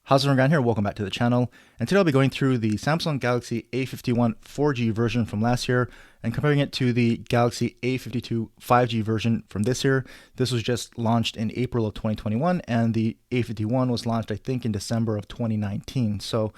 How's it going here? Welcome back to the channel. And today I'll be going through the Samsung Galaxy A51 4G version from last year and comparing it to the Galaxy A52 5G version from this year. This was just launched in April of 2021 and the A51 was launched I think in December of 2019. So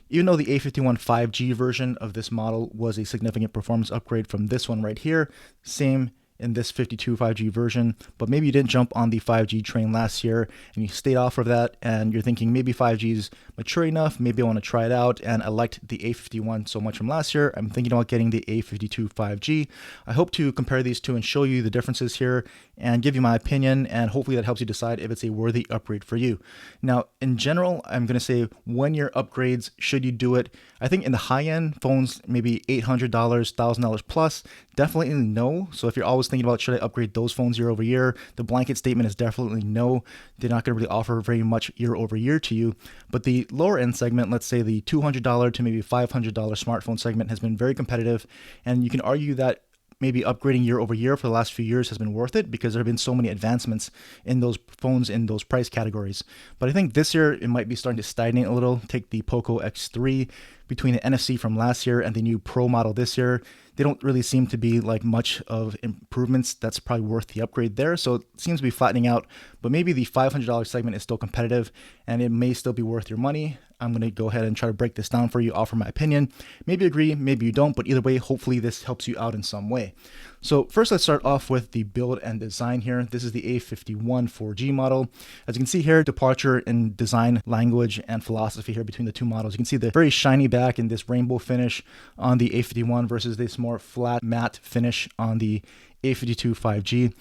even though the A51 5G version of this model was a significant performance upgrade from this one right here, same in this 52 5G version, but maybe you didn't jump on the 5G train last year and you stayed off of that and you're thinking maybe 5G is mature enough, maybe I want to try it out, and I liked the A51 so much from last year, I'm thinking about getting the A52 5G. I hope to compare these two and show you the differences here and give you my opinion, and hopefully that helps you decide if it's a worthy upgrade for you. Now, in general, I'm going to say when your upgrades, should you do it? I think in the high-end phones, maybe $800, $1,000 plus, definitely no. So if you're always thinking about should I upgrade those phones year over year, the blanket statement is definitely no. They're not going to really offer very much year over year to you. But the lower end segment, let's say the $200 to maybe $500 smartphone segment, has been very competitive, and you can argue that maybe upgrading year over year for the last few years has been worth it because there have been so many advancements in those phones in those price categories. But I think this year it might be starting to stagnate a little. Take the Poco X3, between the NFC from last year and the new Pro model this year, they don't really seem to be like much of improvements that's probably worth the upgrade there. So it seems to be flattening out, but maybe the $500 segment is still competitive and it may still be worth your money. I'm going to go ahead and try to break this down for you, offer my opinion. Maybe agree, maybe you don't, but either way, hopefully this helps you out in some way. So first, let's start off with the build and design here. This is the A51 4G model. As you can see here, departure in design language and philosophy here between the two models. You can see the very shiny back in this rainbow finish on the A51 versus this more flat matte finish on the A52 5G.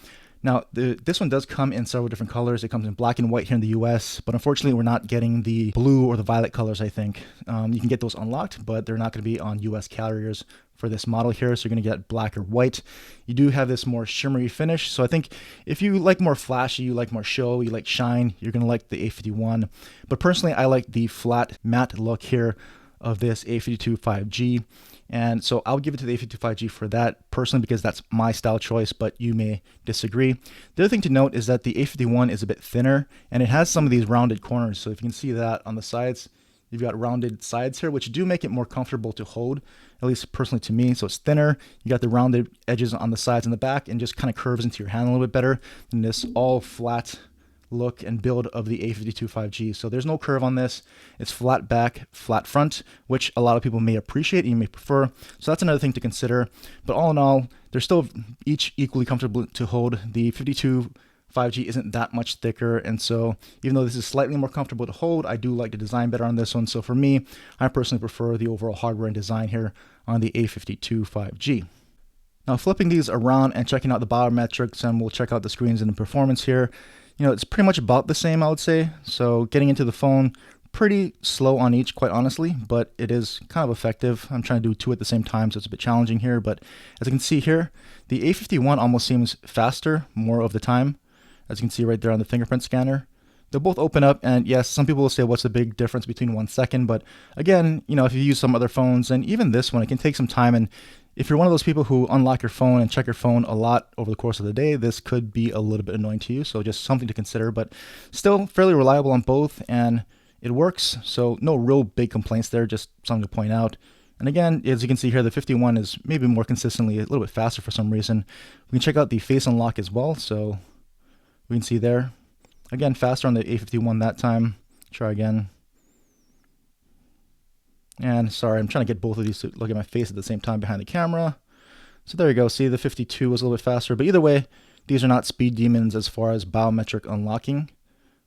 Now, this one does come in several different colors. It comes in black and white here in the US, but unfortunately we're not getting the blue or the violet colors, I think. You can get those unlocked, but they're not going to be on US carriers for this model here, so you're going to get black or white. You do have this more shimmery finish, so I think if you like more flashy, you like more show, you like shine, you're going to like the A51. But personally, I like the flat matte look here of this A52 5G. And so I'll give it to the A52 5G for that personally because that's my style choice, but you may disagree. The other thing to note is that the A51 is a bit thinner and it has some of these rounded corners. So if you can see that on the sides, you've got rounded sides here, which do make it more comfortable to hold, at least personally to me. So it's thinner, you got the rounded edges on the sides and the back, and just kind of curves into your hand a little bit better than this all flat look and build of the A52 5G. So there's no curve on this. It's flat back, flat front, which a lot of people may appreciate and you may prefer. So that's another thing to consider. But all in all, they're still each equally comfortable to hold. The 52 5G isn't that much thicker, and so even though this is slightly more comfortable to hold, I do like the design better on this one. So for me, I personally prefer the overall hardware and design here on the A52 5G. Now flipping these around and checking out the biometrics, and we'll check out the screens and the performance here. You know, it's pretty much about the same, I would say. So getting into the phone, pretty slow on each, quite honestly, but it is kind of effective. I'm trying to do two at the same time, so it's a bit challenging here. But as you can see here, the A51 almost seems faster more of the time. As you can see right there on the fingerprint scanner. They'll both open up, and yes, some people will say what's the big difference between 1 second, but again, you know, if you use some other phones, and even this one, it can take some time, and if you're one of those people who unlock your phone and check your phone a lot over the course of the day, this could be a little bit annoying to you, so just something to consider, but still fairly reliable on both, and it works, so no real big complaints there, just something to point out. And again, as you can see here, the 51 is maybe more consistently a little bit faster for some reason. We can check out the face unlock as well, so we can see there. Again, faster on the A51 that time. Try again. And sorry, I'm trying to get both of these to look at my face at the same time behind the camera. So there you go. See, the 52 was a little bit faster. But either way, these are not speed demons as far as biometric unlocking.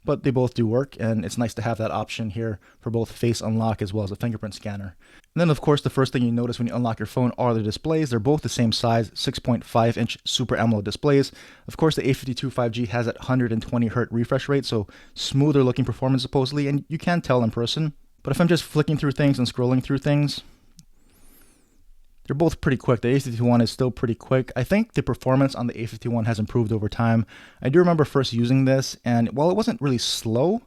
But they both do work, and it's nice to have that option here for both face unlock as well as a fingerprint scanner. And then, of course, the first thing you notice when you unlock your phone are the displays. They're both the same size, 6.5-inch Super AMOLED displays. Of course, the A52 5G has that 120 Hz refresh rate, so smoother looking performance supposedly, and you can tell in person. But if I'm just flicking through things and scrolling through things, they're both pretty quick. The A51 is still pretty quick. I think the performance on the A51 has improved over time. I do remember first using this, and while it wasn't really slow,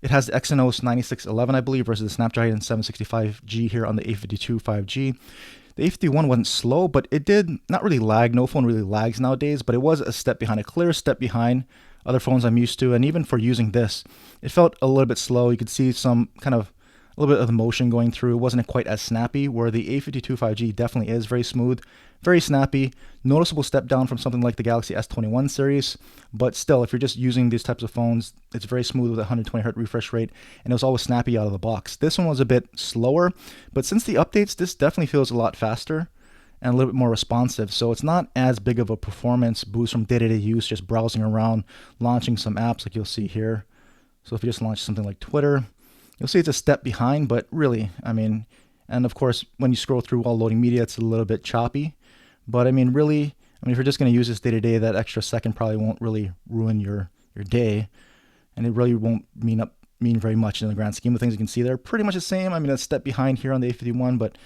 it has the Exynos 9611, I believe, versus the Snapdragon 765G here on the A52 5G. The A51 wasn't slow, but it did not really lag. No phone really lags nowadays, but it was a step behind, a clear step behind other phones I'm used to, and even for using this, it felt a little bit slow. You could see some kind of a little bit of the motion going through. It wasn't quite as snappy, where the A52 5G definitely is very smooth, very snappy. Noticeable step down from something like the Galaxy S21 series, but still, if you're just using these types of phones, it's very smooth with a 120Hz refresh rate, and it was always snappy out of the box. This one was a bit slower, but since the updates, this definitely feels a lot faster and a little bit more responsive. So it's not as big of a performance boost from day-to-day use, just browsing around, launching some apps like you'll see here. So if you just launch something like Twitter, you'll see it's a step behind, but really, I mean, and of course, when you scroll through while loading media, it's a little bit choppy. But I mean, really, if you're just going to use this day-to-day, that extra second probably won't really ruin your day. And it really won't mean very much in the grand scheme of things. You can see they're pretty much the same. I mean, a step behind here on the A51, but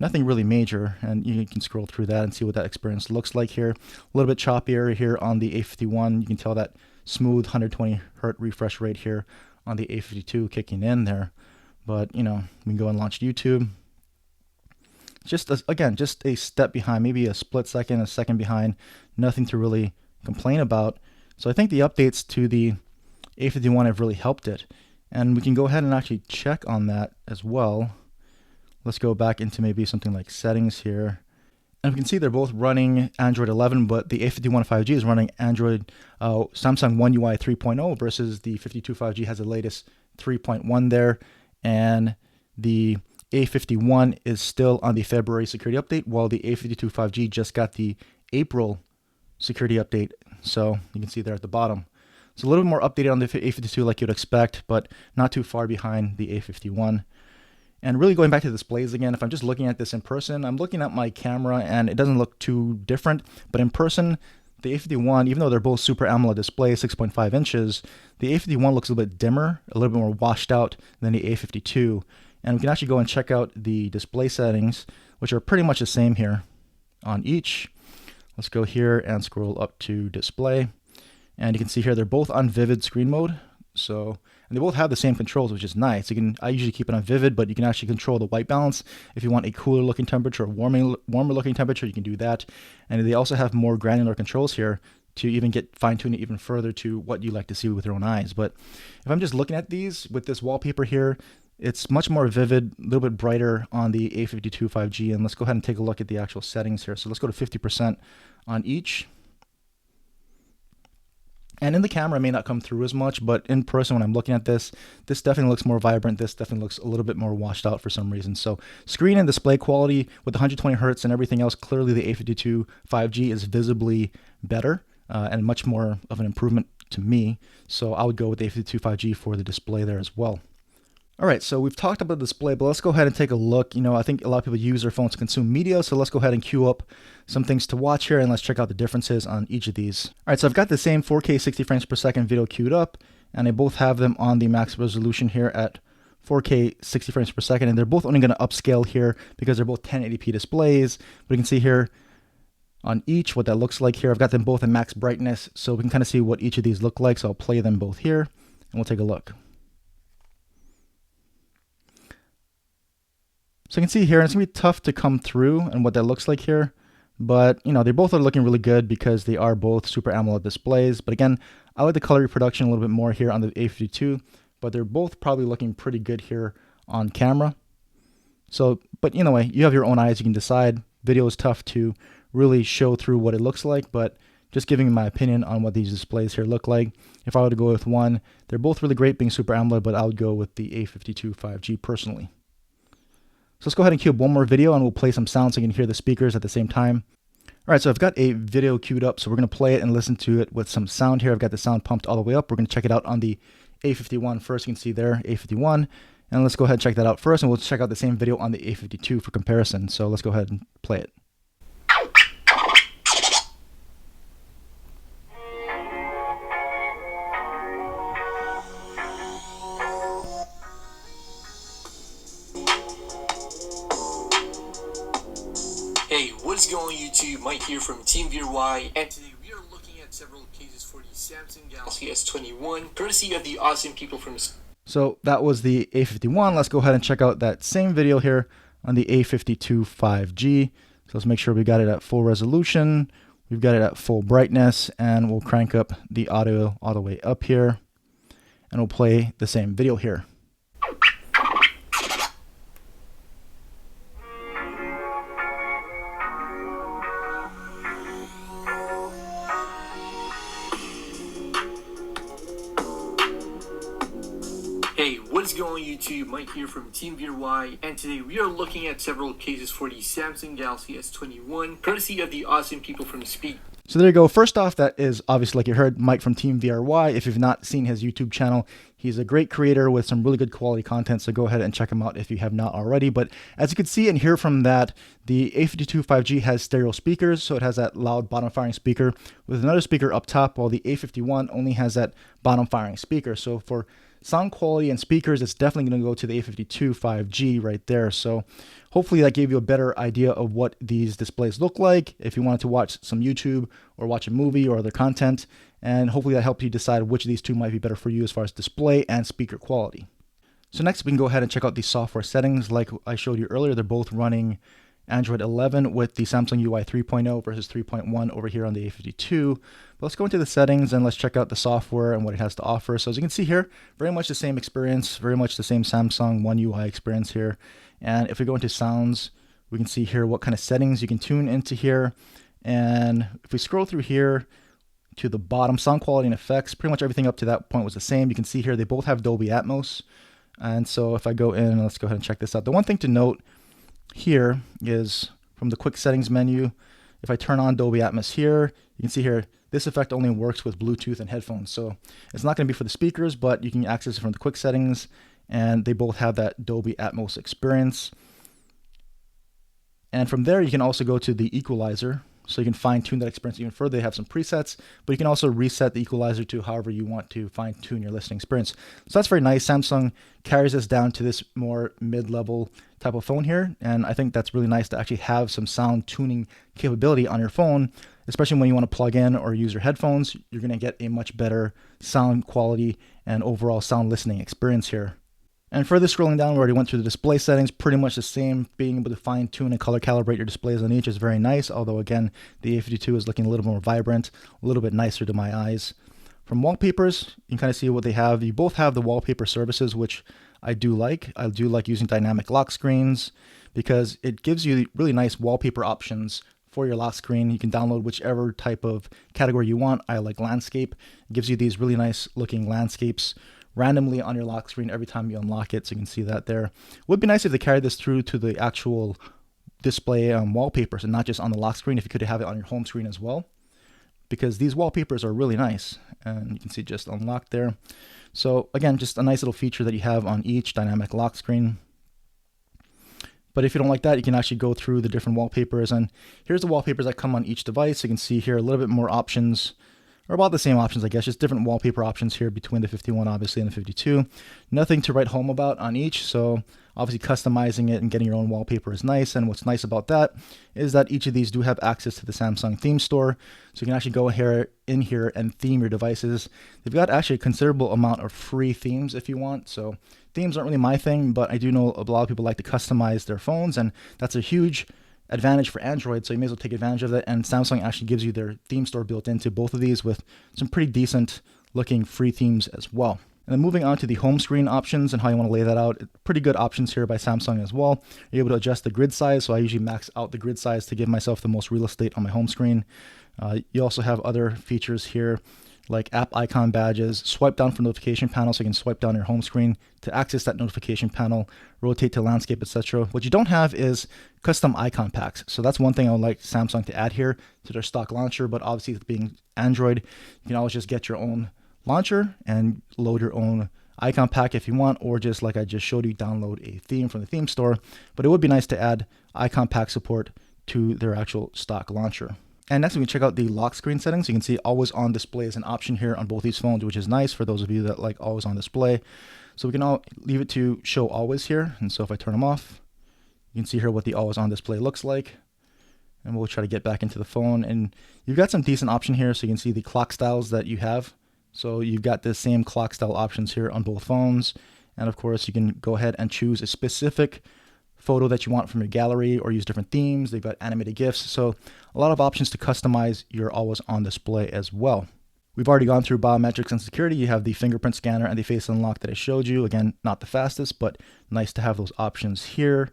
nothing really major. And you can scroll through that and see what that experience looks like here. A little bit choppier here on the A51. You can tell that smooth 120Hz refresh rate here on the A52 kicking in there. But, we can go and launch YouTube. Again, just a step behind, maybe a split second, a second behind. Nothing to really complain about. So I think the updates to the A51 have really helped it. And we can go ahead and actually check on that as well. Let's go back into maybe something like settings here. And we can see they're both running Android 11, but the A51 5G is running Android Samsung One UI 3.0 versus the 52 5G has the latest 3.1 there. And the A51 is still on the February security update, while the A52 5G just got the April security update. So you can see there at the bottom. It's a little bit more updated on the A52 like you'd expect, but not too far behind the A51. And really going back to displays again, if I'm just looking at this in person, I'm looking at my camera and it doesn't look too different. But in person, the A51, even though they're both Super AMOLED displays, 6.5 inches, the A51 looks a little bit dimmer, a little bit more washed out than the A52. And we can actually go and check out the display settings, which are pretty much the same here on each. Let's go here and scroll up to display. And you can see here they're both on vivid screen mode. And they both have the same controls, which is nice. I usually keep it on vivid, but you can actually control the white balance. If you want a cooler looking temperature or warmer looking temperature, you can do that. And they also have more granular controls here to even fine tune it even further to what you like to see with your own eyes. But if I'm just looking at these with this wallpaper here, it's much more vivid, a little bit brighter on the A52 5G. And let's go ahead and take a look at the actual settings here. So let's go to 50% on each. And in the camera, it may not come through as much, but in person, when I'm looking at this definitely looks more vibrant. This definitely looks a little bit more washed out for some reason. So screen and display quality with 120 Hz and everything else, clearly the A52 5G is visibly better and much more of an improvement to me. So I would go with the A52 5G for the display there as well. All right, so we've talked about the display, but let's go ahead and take a look. I think a lot of people use their phones to consume media, so let's go ahead and queue up some things to watch here, and let's check out the differences on each of these. All right, so I've got the same 4K 60 frames per second video queued up, and they both have them on the max resolution here at 4K 60 frames per second, and they're both only going to upscale here because they're both 1080p displays. But you can see here on each what that looks like here. I've got them both in max brightness, so we can kind of see what each of these look like. So I'll play them both here, and we'll take a look. So you can see here, and it's going to be tough to come through and what that looks like here. But, they both are looking really good because they are both Super AMOLED displays. But again, I like the color reproduction a little bit more here on the A52. But they're both probably looking pretty good here on camera. So, but anyway, you have your own eyes. You can decide. Video is tough to really show through what it looks like. But just giving my opinion on what these displays here look like. If I were to go with one, they're both really great being Super AMOLED. But I would go with the A52 5G personally. So let's go ahead and queue up one more video and we'll play some sound so you can hear the speakers at the same time. All right, so I've got a video queued up, so we're going to play it and listen to it with some sound here. I've got the sound pumped all the way up. We're going to check it out on the A51 first. You can see there, A51. And let's go ahead and check that out first, and we'll check out the same video on the A52 for comparison. So let's go ahead and play it. Hey, what is going on YouTube? Mike here from Team VRY, and today we are looking at several cases for the Samsung Galaxy S21, courtesy of the awesome people from... So that was the A51. Let's go ahead and check out that same video here on the A52 5G. So let's make sure we got it at full resolution. We've got it at full brightness, and we'll crank up the audio all the way up here, and we'll play the same video here. Hey, what's going on YouTube? Mike here from Team VRY, and today we are looking at several cases for the Samsung Galaxy S21, courtesy of the awesome people from Speak. So there you go. First off, that is obviously, like you heard, Mike from Team VRY. If you've not seen his YouTube channel, he's a great creator with some really good quality content, so go ahead and check him out if you have not already. But as you can see and hear from that, the A52 5G has stereo speakers, so it has that loud bottom firing speaker with another speaker up top, while the A51 only has that bottom firing speaker. So for sound quality and speakers, it's definitely going to go to the A52 5G right there. So hopefully that gave you a better idea of what these displays look like if you wanted to watch some YouTube or watch a movie or other content. And hopefully that helped you decide which of these two might be better for you as far as display and speaker quality. So next we can go ahead and check out the software settings. Like I showed you earlier, they're both running Android 11 with the Samsung UI 3.0 versus 3.1 over here on the A52. But let's go into the settings and let's check out the software and what it has to offer. So as you can see here, very much the same experience, very much the same Samsung One UI experience here. And if we go into sounds, we can see here what kind of settings you can tune into here. And if we scroll through here to the bottom, sound quality and effects, pretty much everything up to that point was the same. You can see here they both have Dolby Atmos. And so if I go in, let's go ahead and check this out. The one thing to note here is from the quick settings menu, if I turn on Dolby Atmos here, you can see here this effect only works with Bluetooth and headphones. So it's not going to be for the speakers, but you can access it from the quick settings, and they both have that Dolby Atmos experience. And from there, you can also go to the equalizer. So you can fine tune that experience even further. They have some presets, but you can also reset the equalizer to however you want to fine tune your listening experience. So that's very nice. Samsung carries us down to this more mid-level type of phone here. And I think that's really nice to actually have some sound tuning capability on your phone, especially when you want to plug in or use your headphones. You're going to get a much better sound quality and overall sound listening experience here. And further scrolling down, we already went through the display settings, pretty much the same. Being able to fine tune and color calibrate your displays on each is very nice, although again, the A52 is looking a little more vibrant, a little bit nicer to my eyes. From wallpapers, you can kind of see what they have. You both have the wallpaper services, which I do like. I do like using dynamic lock screens because it gives you really nice wallpaper options for your lock screen. You can download whichever type of category you want. I like landscape. It gives you these really nice looking landscapes randomly on your lock screen every time you unlock it, so you can see that there. Would be nice if they carried this through to the actual display wallpapers and not just on the lock screen, if you could have it on your home screen as well, because these wallpapers are really nice, and you can see just unlocked there. So again, just a nice little feature that you have on each dynamic lock screen. But if you don't like that, you can actually go through the different wallpapers, and here's the wallpapers that come on each device. You can see here a little bit more options, or about the same options, I guess, just different wallpaper options here between the 51 obviously and the 52. Nothing to write home about on each, so obviously customizing it and getting your own wallpaper is nice. And what's nice about that is that each of these do have access to the Samsung theme store, so you can actually go in here and theme your devices. They've got actually a considerable amount of free themes if you want. So themes aren't really my thing, but I do know a lot of people like to customize their phones, and that's a huge advantage for Android, so you may as well take advantage of it. And Samsung actually gives you their theme store built into both of these with some pretty decent looking free themes as well. And then moving on to the home screen options and how you want to lay that out, pretty good options here by Samsung as well. You're able to adjust the grid size, so I usually max out the grid size to give myself the most real estate on my home screen. You also have other features here like app icon badges, swipe down for notification panel, so you can swipe down your home screen to access that notification panel, rotate to landscape, etc. What you don't have is custom icon packs. So that's one thing I would like Samsung to add here to their stock launcher, but obviously being Android, you can always just get your own launcher and load your own icon pack if you want, or just like I just showed you, download a theme from the theme store. But it would be nice to add icon pack support to their actual stock launcher. And next we can check out the lock screen settings. You can see always on display is an option here on both these phones, which is nice for those of you that like always on display. So we can all leave it to show always here. And so if I turn them off, you can see here what the always on display looks like. And we'll try to get back into the phone. And you've got some decent option here. So you can see the clock styles that you have. So you've got the same clock style options here on both phones. And of course, you can go ahead and choose a specific photo that you want from your gallery or use different themes. They've got animated GIFs. So a lot of options to customize your always on display as well. We've already gone through biometrics and security. You have the fingerprint scanner and the face unlock that I showed you. Again, not the fastest, but nice to have those options here.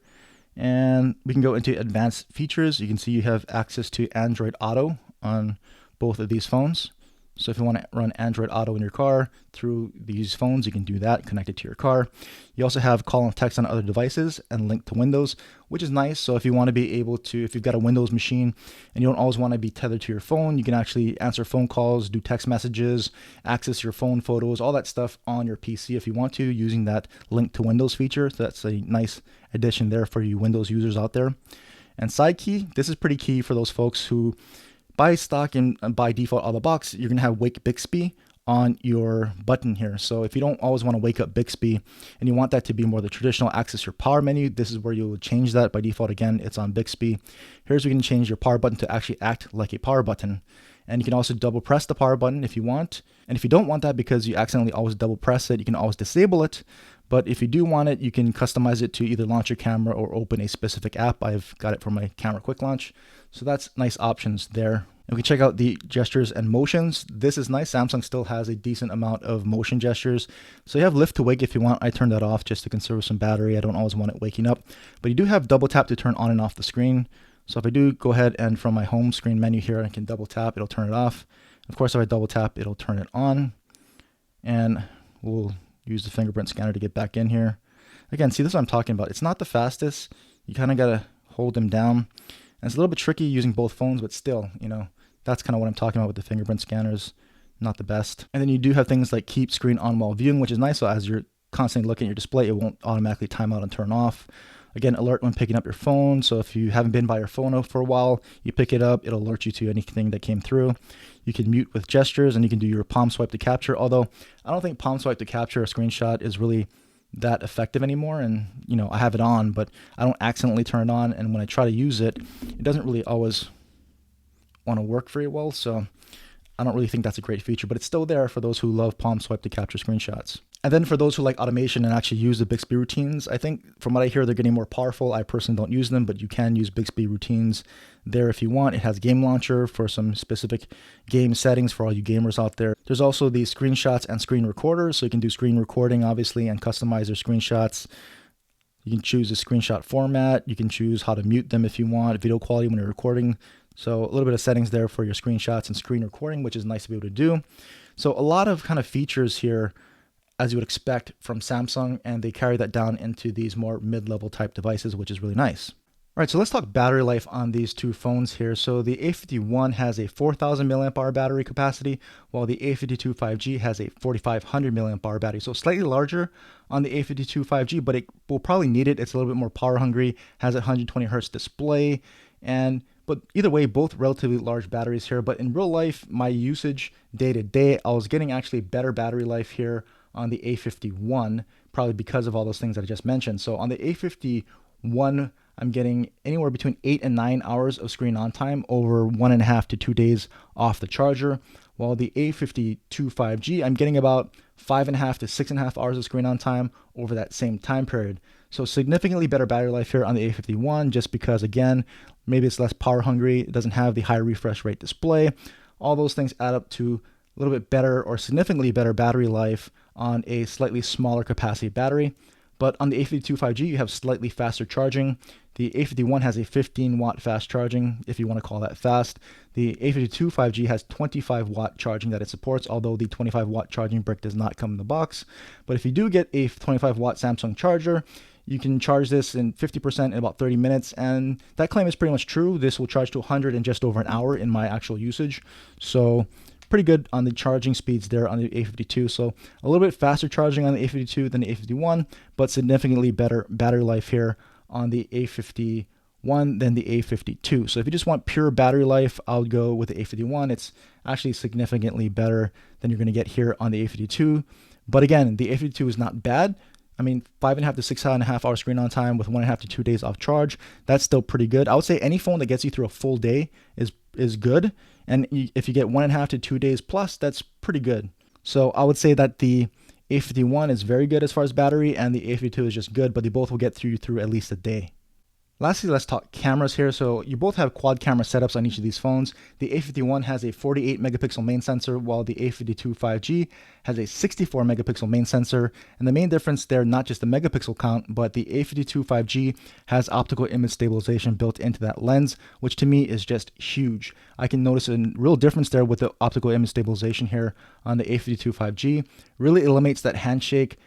And we can go into advanced features. You can see you have access to Android Auto on both of these phones. So if you want to run Android Auto in your car through these phones, you can do that, connect it to your car. You also have call and text on other devices and link to Windows, which is nice. So if you want to be able to, if you've got a Windows machine and you don't always want to be tethered to your phone, you can actually answer phone calls, do text messages, access your phone photos, all that stuff on your PC if you want to, using that link to Windows feature. So that's a nice addition there for you Windows users out there. And side key, this is pretty key for those folks who by stock and by default out of the box, you're going to have Wake Bixby on your button here. So if you don't always want to wake up Bixby and you want that to be more the traditional access your power menu, this is where you'll change that. By default, again, it's on Bixby. Here's where you can change your power button to actually act like a power button. And you can also double press the power button if you want. And if you don't want that because you accidentally always double press it, you can always disable it. But if you do want it, you can customize it to either launch your camera or open a specific app. I've got it for my camera quick launch. So that's nice options there. And we can check out the gestures and motions. This is nice. Samsung still has a decent amount of motion gestures. So you have lift to wake if you want. I turned that off just to conserve some battery. I don't always want it waking up. But you do have double tap to turn on and off the screen. So if I do go ahead and from my home screen menu here, I can double tap, it'll turn it off. Of course, if I double tap, it'll turn it on. And we'll use the fingerprint scanner to get back in here. Again, see, this is what I'm talking about. It's not the fastest. You kind of got to hold them down. And it's a little bit tricky using both phones, but still, you know, that's kind of what I'm talking about with the fingerprint scanners. Not the best. And then you do have things like keep screen on while viewing, which is nice. So as you're constantly looking at your display, it won't automatically time out and turn off. Again, alert when picking up your phone. So if you haven't been by your phone for a while, you pick it up, it'll alert you to anything that came through. You can mute with gestures and you can do your palm swipe to capture. Although I don't think palm swipe to capture a screenshot is really that effective anymore. And, you know, I have it on, but I don't accidentally turn it on. And when I try to use it, it doesn't really always want to work very well. So I don't really think that's a great feature, but it's still there for those who love palm swipe to capture screenshots. And then for those who like automation and actually use the Bixby routines, I think from what I hear, they're getting more powerful. I personally don't use them, but you can use Bixby routines there if you want. It has game launcher for some specific game settings for all you gamers out there. There's also the screenshots and screen recorders. So you can do screen recording, obviously, and customize your screenshots. You can choose a screenshot format. You can choose how to mute them if you want, video quality when you're recording. So a little bit of settings there for your screenshots and screen recording, which is nice to be able to do. So a lot of kind of features here, as you would expect from Samsung, and they carry that down into these more mid-level type devices, which is really nice. All right, so let's talk battery life on these two phones here. So the A51 has a 4,000 milliamp hour battery capacity, while the A52 5G has a 4,500 milliamp hour battery. So slightly larger on the A52 5G, but it will probably need it. It's a little bit more power hungry, has a 120 hertz display, but either way, both relatively large batteries here. But in real life, my usage day to day, I was getting actually better battery life here on the A51, probably because of all those things that I just mentioned. So on the A51, I'm getting anywhere between 8 and 9 hours of screen on time over 1.5 to 2 days off the charger. While the A52 5G, I'm getting about 5.5 to 6.5 hours of screen on time over that same time period. So significantly better battery life here on the A51, just because, again, maybe it's less power hungry. It doesn't have the high refresh rate display. All those things add up to a little bit better or significantly better battery life on a slightly smaller capacity battery. But on the A52 5G, you have slightly faster charging. The A51 has a 15 watt fast charging, if you want to call that fast. The A52 5G has 25 watt charging that it supports, although the 25 watt charging brick does not come in the box. But if you do get a 25 watt Samsung charger, you can charge this in 50% in about 30 minutes. And that claim is pretty much true. This will charge to 100 in just over an hour in my actual usage. So pretty good on the charging speeds there on the A52. So a little bit faster charging on the A52 than the A51, but significantly better battery life here on the A51 than the A52. So if you just want pure battery life, I'll go with the A51. It's actually significantly better than you're going to get here on the A52. But again, the A52 is not bad. I mean, 5.5 to 6.5 hours screen on time with 1.5 to 2 days off charge. That's still pretty good. I would say any phone that gets you through a full day is good. And if you get 1.5 to 2 days plus, that's pretty good. So I would say that the A51 is very good as far as battery, and the A52 is just good, but they both will get you through at least a day. Lastly, let's talk cameras here. So you both have quad camera setups on each of these phones. The A51 has a 48 megapixel main sensor, while the A52 5G has a 64 megapixel main sensor. And the main difference there, not just the megapixel count, but the A52 5G has optical image stabilization built into that lens, which to me is just huge. I can notice a real difference there with the optical image stabilization here on the A52 5G. Really eliminates that handshake,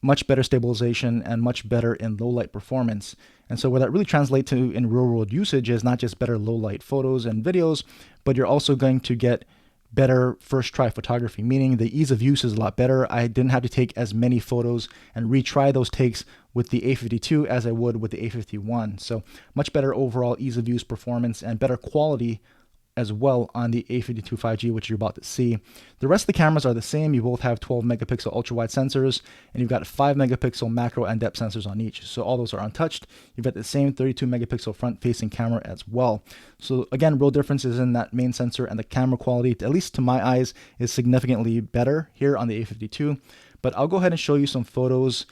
much better stabilization, and much better in low light performance. And so what that really translates to in real world usage is not just better low light photos and videos, but you're also going to get better first try photography, meaning the ease of use is a lot better. I didn't have to take as many photos and retry those takes with the A52 as I would with the A51. So much better overall ease of use, performance, and better quality as well on the A52 5G, which you're about to see. The rest of the cameras are the same. You both have 12 megapixel ultra wide sensors, and you've got 5 megapixel macro and depth sensors on each. So all those are untouched. You've got the same 32 megapixel front facing camera as well. So again, real differences in that main sensor, and the camera quality, at least to my eyes, is significantly better here on the A52. But I'll go ahead and show you some photos,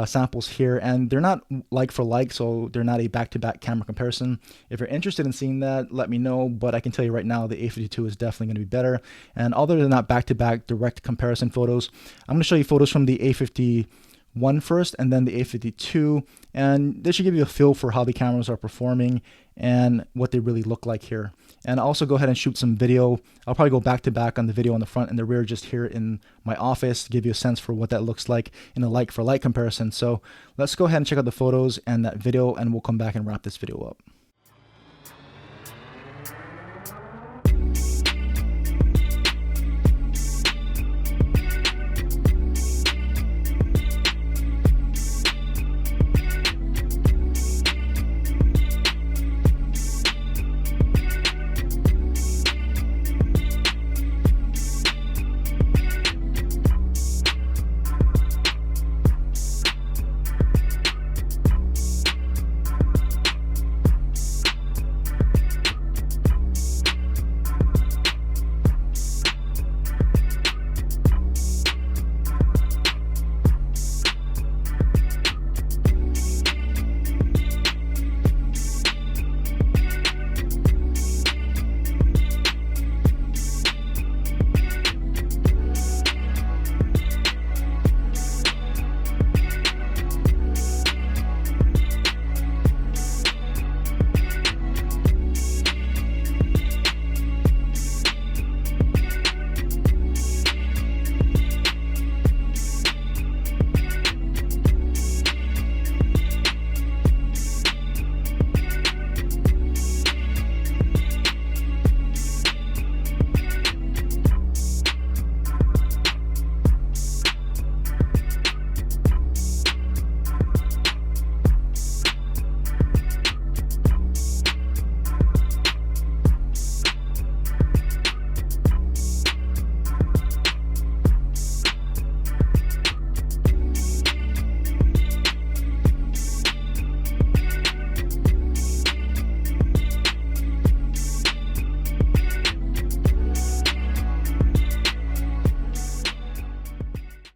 samples here, and they're not like for like, so they're not a back-to-back camera comparison. If you're interested in seeing that, let me know, but I can tell you right now the A52 is definitely going to be better. And other than not back-to-back direct comparison photos, I'm going to show you photos from the A51 first and then the A52, and this should give you a feel for how the cameras are performing and what they really look like here. And I'll also go ahead and shoot some video. I'll probably go back to back on the video on the front and the rear just here in my office to give you a sense for what that looks like in a like for like comparison. So let's go ahead and check out the photos and that video, and we'll come back and wrap this video up.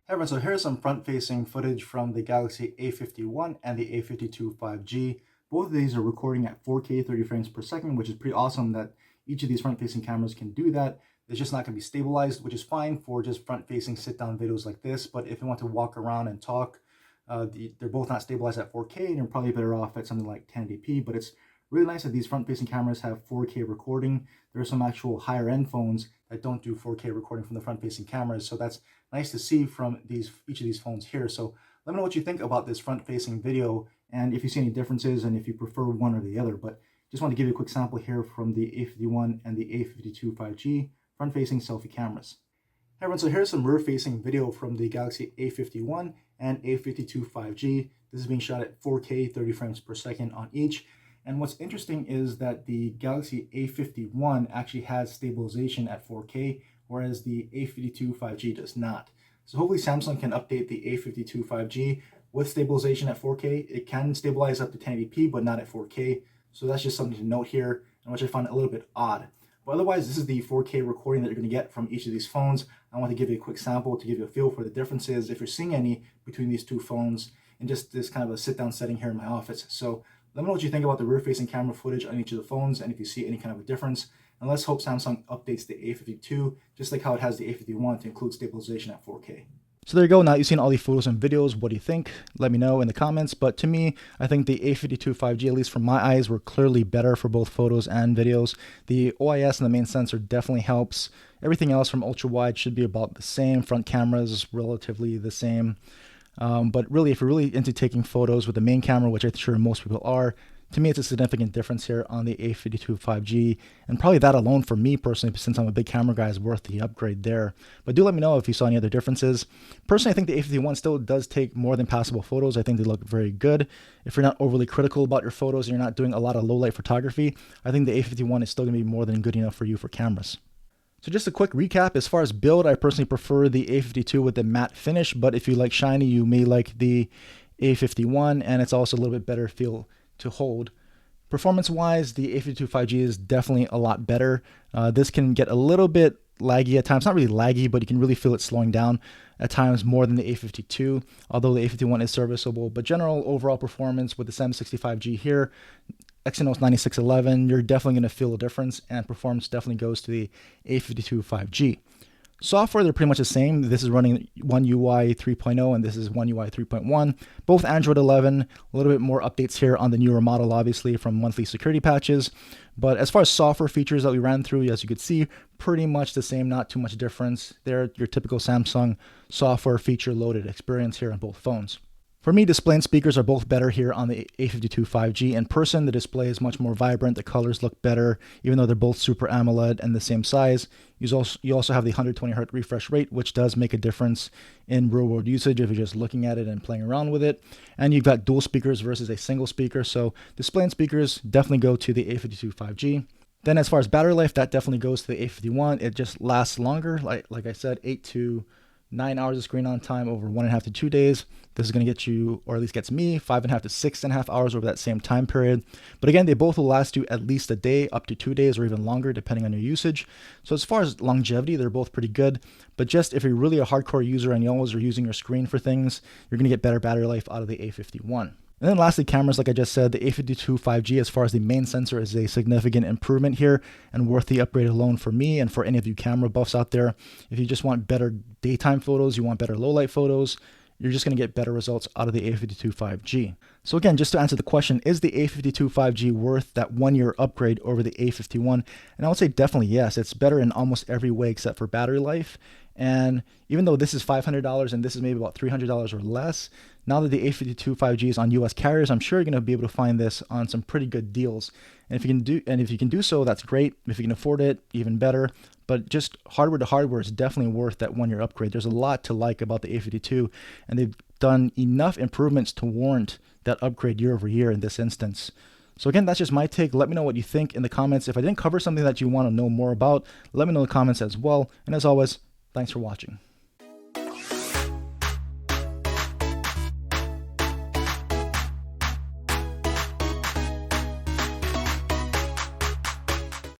Hey everyone, so here's some front-facing footage from the Galaxy A51 and the A52 5G. Both of these are recording at 4K 30 frames per second, which is pretty awesome that each of these front-facing cameras can do that. It's just not going to be stabilized, which is fine for just front-facing sit-down videos like this. But if you want to walk around and talk, they're both not stabilized at 4K, and you're probably better off at something like 1080p. But it's really nice that these front-facing cameras have 4K recording. There are some actual higher-end phones that don't do 4K recording from the front-facing cameras, so that's nice to see from each of these phones here. So let me know what you think about this front-facing video, and if you see any differences, and if you prefer one or the other. But just want to give you a quick sample here from the A51 and the A52 5G front-facing selfie cameras. Hey everyone, so here's some rear-facing video from the Galaxy A51 and A52 5G. This is being shot at 4K 30 frames per second on each. And what's interesting is that the Galaxy A51 actually has stabilization at 4K, whereas the A52 5G does not. So hopefully Samsung can update the A52 5G with stabilization at 4K. It can stabilize up to 1080p, but not at 4K. So that's just something to note here, and which I find a little bit odd. But otherwise, this is the 4K recording that you're going to get from each of these phones. I want to give you a quick sample to give you a feel for the differences, if you're seeing any, between these two phones in just this kind of a sit-down setting here in my office. So Let me know what you think about the rear-facing camera footage on each of the phones and if you see any kind of a difference. And let's hope Samsung updates the A52, just like how it has the A51 to include stabilization at 4K. So there you go. Now you've seen all the photos and videos. What do you think? Let me know in the comments. But to me, I think the A52 5G, at least from my eyes, were clearly better for both photos and videos. The OIS and the main sensor definitely helps. Everything else from ultra wide should be about the same. Front cameras relatively the same. But really, if you're really into taking photos with the main camera, which I'm sure most people are, to me, it's a significant difference here on the A52 5G. And probably that alone for me personally, since I'm a big camera guy, is worth the upgrade there. But do let me know if you saw any other differences. Personally, I think the A51 still does take more than passable photos. I think they look very good. If you're not overly critical about your photos and you're not doing a lot of low light photography, I think the A51 is still going to be more than good enough for you for cameras. So just a quick recap, as far as build, I personally prefer the A52 with the matte finish, but if you like shiny, you may like the A51, and it's also a little bit better feel to hold. Performance-wise, the A52 5G is definitely a lot better. This can get a little bit laggy at times, not really laggy, but you can really feel it slowing down at times more than the A52, although the A51 is serviceable. But general overall performance with the 765G here, Exynos 9611, you're definitely going to feel a difference, and performance definitely goes to the A52 5G. Software, they're pretty much the same. This is running One UI 3.0 and this is One UI 3.1. Both Android 11, a little bit more updates here on the newer model, obviously, from monthly security patches. But as far as software features that we ran through, as you could see, pretty much the same, not too much difference. They're your typical Samsung software feature loaded experience here on both phones. For me, display and speakers are both better here on the A52 5G. In person, the display is much more vibrant. The colors look better, even though they're both Super AMOLED and the same size. You also have the 120 Hz refresh rate, which does make a difference in real-world usage if you're just looking at it and playing around with it. And you've got dual speakers versus a single speaker. So display and speakers definitely go to the A52 5G. Then as far as battery life, that definitely goes to the A51. It just lasts longer. Like I said, 8 to 9 hours of screen on time over 1.5 to 2 days. This is going to get you, or at least gets me, 5.5 to 6.5 hours over that same time period. But again, they both will last you at least a day, up to 2 days, or even longer, depending on your usage. So as far as longevity, they're both pretty good. But just if you're really a hardcore user and you always are using your screen for things, you're going to get better battery life out of the A51. And then lastly, cameras, like I just said, the A52 5G, as far as the main sensor, is a significant improvement here and worth the upgrade alone for me and for any of you camera buffs out there. If you just want better daytime photos, you want better low light photos, you're just going to get better results out of the A52 5G. So again, just to answer the question, is the A52 5G worth that 1-year upgrade over the A51? And I would say definitely yes. It's better in almost every way except for battery life. And even though this is $500 and this is maybe about $300 or less, now that the A52 5G is on US carriers, I'm sure you're going to be able to find this on some pretty good deals. And if you can do so, that's great. If you can afford it, even better. But just hardware to hardware is definitely worth that 1-year upgrade. There's a lot to like about the A52, and they've done enough improvements to warrant that upgrade year over year in this instance. So again, that's just my take. Let me know what you think in the comments. If I didn't cover something that you want to know more about, let me know in the comments as well. And as always, thanks for watching.